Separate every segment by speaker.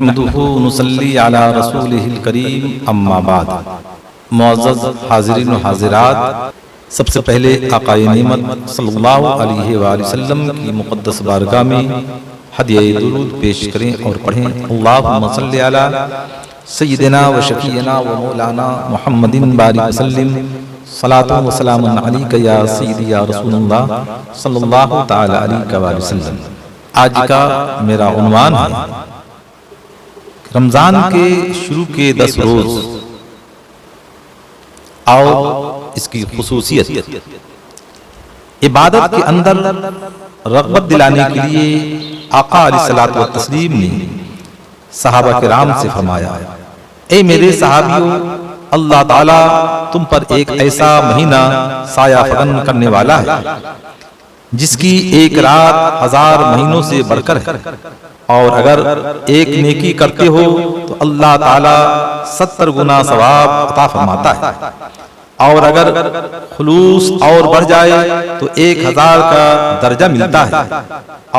Speaker 1: نحمدہ نصلی علی رسولہ الکریم اما بعد۔ معزز حاضرین و حاضرات، سب سے پہلے آقا نعمت صلی اللہ علیہ وآلہ وسلم کی مقدس بارگاہ میں ہدیہ درود پیش کریں اور پڑھیں۔ اللہم صلی علی سیدنا و شفیعنا و مولانا محمد بارک وسلم، صلاۃ و سلام علیک یا سیدی یا رسول اللہ صلی اللہ تعالی علیہ وآلہ وسلم۔ آج کا میرا عنوان ہے رمضان کے شروع کے 10 روز اور اس کی خصوصیت۔ عبادت کے اندر رغبت دلانے کے لیے آقا علیہ الصلوۃ والتسلیم نے صحابہ کرام سے فرمایا، اے میرے صحابیوں، اللہ تعالیٰ تم پر ایک ایسا مہینہ سایہ فگن کرنے والا ہے جس کی ایک رات 1000 مہینوں سے بڑھ کر ہے، اور اگر ایک نیکی کرتے ہو تو اللہ تعالیٰ 70 گنا ثواب عطا فرماتا ہے، اور اگر خلوص اور بڑھ جائے تو 1000 کا درجہ ملتا ہے،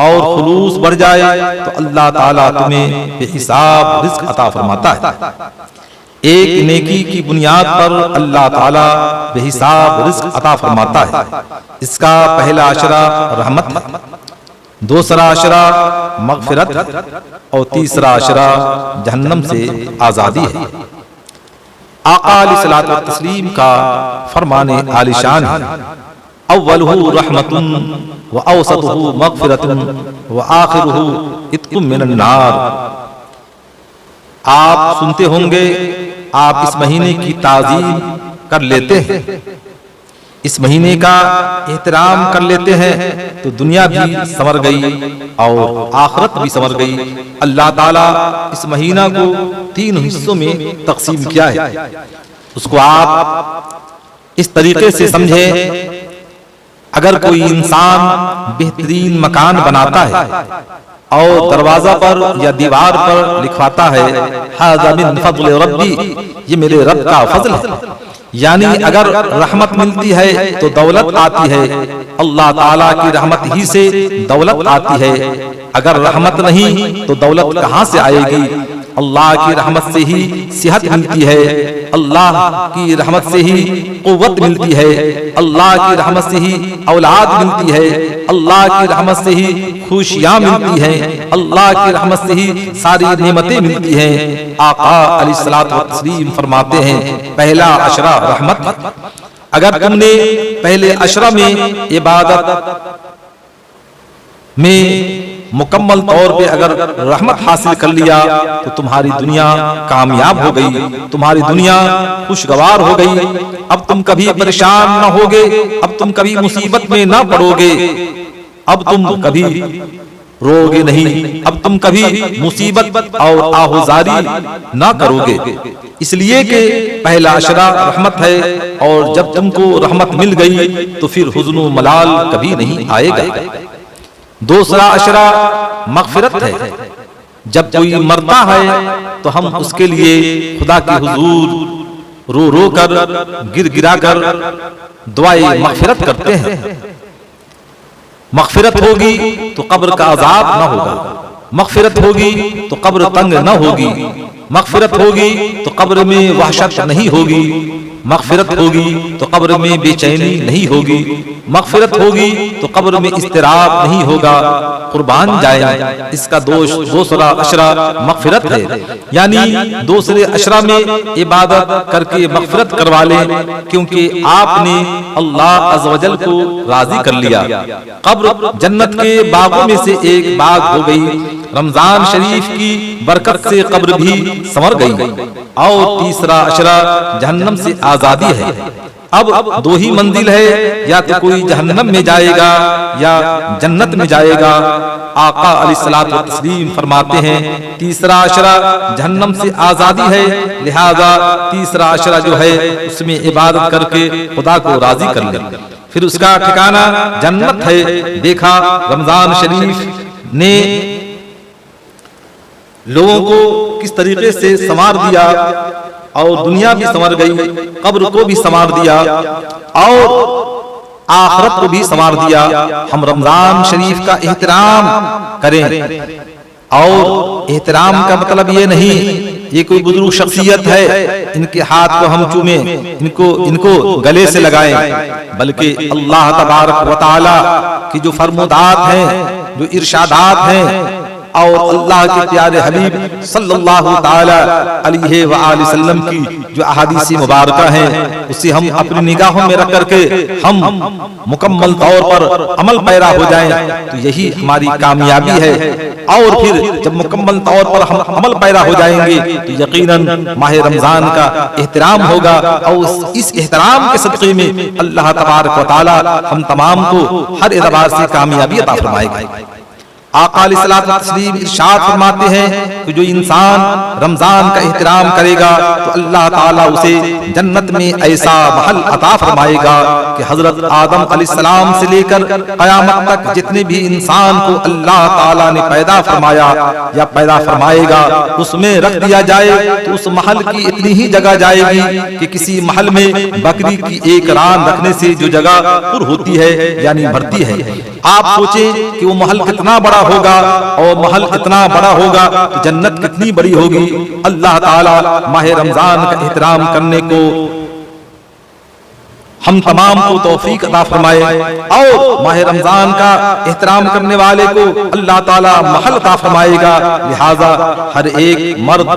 Speaker 1: اور خلوص بڑھ جائے تو اللہ تعالیٰ تمہیں بے حساب رزق عطا فرماتا ہے۔ ایک نیکی کی بنیاد پر اللہ تعالیٰ بے حساب رزق عطا فرماتا ہے۔ اس کا پہلا عشرہ رحمت ہے، دوسرا عشرہ مغفرت ہے، اور تیسرا عشرہ جہنم سے آزادی ہے۔ آقا علیہ الصلوۃ والتسلیم کا فرمان عالی شان ہے، اولہ رحمت و اوسطہ مغفرت و آخرہ عتق من النار۔ آپ سنتے ہوں گے، آپ اس مہینے کی تعظیم کر لیتے ہیں، اس مہینے کا احترام کر لیتے ہیں تو دنیا بھی سنور گئی اور آخرت بھی سنور گئی۔ اللہ تعالیٰ اس مہینہ کو 3 حصوں میں تقسیم کیا ہے، اس کو آپ اس طریقے سے سمجھیں، اگر کوئی انسان بہترین مکان بناتا ہے اور دروازہ پر یا دیوار پر لکھواتا ہے ھذا من فضل ربی، یہ میرے رب کا فضل ہے، یعنی اگر رحمت ملتی ہے تو دولت آتی ہے، اللہ تعالیٰ کی رحمت ہی سے دولت آتی ہے، اگر رحمت نہیں تو دولت کہاں سے آئے گی؟ اللہ کی رحمت سے ہی صحت ملتی ہے، اللہ کی رحمت سے ہی قوت ملتی ہے، اللہ کی رحمت سے ہی اولاد ملتی ہے، اللہ کی رحمت سے ہی خوشیاں ملتی ہیں، اللہ کی رحمت سے ہی ساری نعمتیں ملتی ہیں۔ آقا علیہ الصلوۃ والتسلیم فرماتے ہیں پہلا عشرہ رحمت۔ اگر تم نے پہلے عشرہ میں عبادت میں مکمل طور پہ اگر رحمت حاصل کر لیا تو تمہاری دنیا کامیاب ہو گئی، تمہاری دنیا خوشگوار ہو گئی، اب تم کبھی پریشان نہ ہوگے، اب تم کبھی مصیبت میں نہ پڑو گے، اب تم کبھی رو گے نہیں، اب تم کبھی مصیبت اور آہوزاری نہ کرو گے، اس لیے کہ پہلا عشرہ رحمت ہے، اور جب تم کو رحمت مل گئی تو پھر حزن و ملال کبھی نہیں آئے گا۔ دوسرا عشرہ مغفرت ہے، جب کوئی مرتا ہے تو ہم اس کے لیے خدا کے حضور رو رو کر گر گرا کر دعائے مغفرت کرتے ہیں۔ مغفرت ہوگی تو قبر کا عذاب نہ ہوگا، مغفرت ہوگی تو قبر تنگ نہ ہوگی، مغفرت ہوگی تو قبر میں وحشت نہیں ہوگی، مغفرت ہوگی تو قبر میں بے چینی نہیں ہوگی، مغفرت ہوگی تو قبر میں اضطراب نہیں ہوگا۔ قربان جائیں، اس کا دوسرا عشرہ مغفرت ہے، یعنی دوسرے عشرہ میں عبادت کر کے مغفرت کروا لیں، کیونکہ آپ نے اللہ عز و جل کو راضی کر لیا۔ قبر جنت کے باغوں میں سے ایک باغ ہو گئی، رمضان شریف کی برکت سے قبر بھی سنور گئی۔ اور تیسرا عشرہ جہنم سے آزادی ہے۔ اب 2 ہی منزل ہے، یا تو کوئی جہنم میں جائے گا یا جنت میں جائے گا۔ آقا علیہ الصلوۃ والتسلیم فرماتے ہیں تیسرا عشرہ جہنم سے آزادی ہے، لہذا تیسرا عشرہ جو ہے اس میں عبادت کر کے خدا کو راضی کر لیں، پھر اس کا ٹھکانہ جنت ہے۔ دیکھا رمضان شریف نے لوگوں کو کس طریقے سے سنوار دیا، اور دنیا بھی سنور گئی، قبر کو بھی سنوار دیا، اور آخرت کو بھی سنوار دیا۔ ہم رمضان شریف کا احترام کریں، اور احترام کا مطلب یہ نہیں یہ کوئی بزرگ شخصیت ہے ان کے ہاتھ کو ہم چومیں، ان کو گلے سے لگائیں، بلکہ اللہ تبارک و تعالی کی جو فرمودات ہیں، جو ارشادات ہیں، اور اللہ کے پیارے حبیب صلی اللہ تعالی علیہ وآلہ وسلم کی جو احادیث مبارکہ ہیں، اسے ہم اپنی نگاہوں میں رکھ کر کے ہم مکمل طور پر عمل پیرا ہو جائیں تو یہی ہماری کامیابی ہے۔ اور پھر جب مکمل طور پر ہم عمل پیرا ہو جائیں گے تو یقیناً ماہ رمضان کا احترام ہوگا، اور اس احترام کے صدقے میں اللہ تبارک و تعالی ہم تمام کو ہر اعتبار سے کامیابی عطا فرمائے گا۔ آقا علیہ الصلوۃ والتسلیم ارشاد فرماتے ہیں کہ جو انسان رمضان کا احترام کرے گا تو اللہ تعالیٰ اسے جنت میں ایسا محل عطا فرمائے گا کہ حضرت آدم علیہ السلام سے لے کر قیامت تک جتنے بھی انسان کو اللہ تعالیٰ نے پیدا فرمایا یا پیدا فرمائے گا اس میں رکھ دیا جائے تو اس محل کی اتنی ہی جگہ جائے گی کہ کسی محل میں بکری کی ایک ران رکھنے سے جو جگہ پر ہوتی ہے یعنی بھرتی ہے۔ آپ سوچیں کہ وہ محل کتنا بڑا ہوگا، اور محل اتنا بڑا ہوگا تو جنت کتنی بڑی ہوگی۔ اللہ تعالی ماہ رمضان کا احترام کرنے کو ہم تمام کو توفیق عطا فرمائے، اور ماہ رمضان کا احترام کرنے والے کو اللہ تعالی محل عطا فرمائے گا۔ لہذا ہر ایک مرد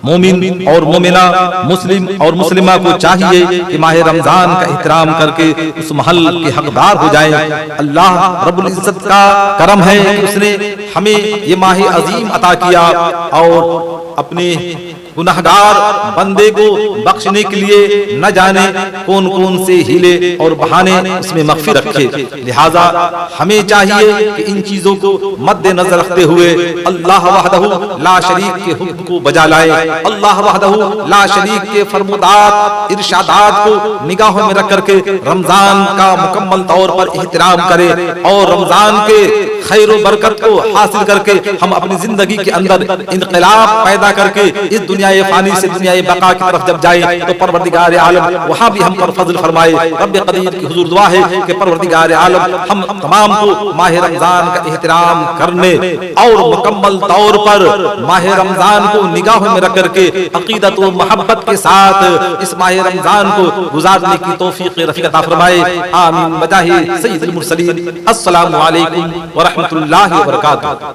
Speaker 1: مومن اور مومنہ، مسلم اور مسلمہ کو چاہیے کہ ماہ رمضان کا احترام کر کے اس محل کے حقدار ہو جائیں۔ اللہ رب العزت کا کرم ہے کہ اس نے ہمیں یہ ماہ عظیم عطا کیا، اور اپنے گناہگار بندے کو بخشنے کے لیے نہ جانے کون کون سے ہیلے اور بہانے اس میں مخفی رکھے۔ لہذا ہمیں چاہیے کہ ان چیزوں کو مد نظر رکھتے ہوئے اللہ وحدہ لا شریک کے حکم کو بجا لائے، اللہ وحدہ لا شریک کے فرمودات ارشادات کو نگاہوں میں رکھ کر کے رمضان کا مکمل طور پر احترام کرے، اور رمضان کے خیر و برکت کو حاصل کر کے ہم اپنی زندگی کے اندر انقلاب پیدا کر کے اس دنیا فانی سے دنیا بقا کی طرف جب جائیں تو پروردگار عالم وہاں بھی ہم پر فضل فرمائے۔ رب قدیر کی حضور دعا ہے کہ پروردگار عالم ہم تمام کو ماہ رمضان کا احترام کرنے اور مکمل طور پر ماہ رمضان کو نگاہوں میں رکھ کر کے عقیدت و محبت کے ساتھ اس ماہ رمضان کو گزارنے کی توفیق رفیق عطا فرمائے۔ آمین بجاہ سید المرسلین۔ السلام علیکم ورحمۃ اللہ وبرکاتہ۔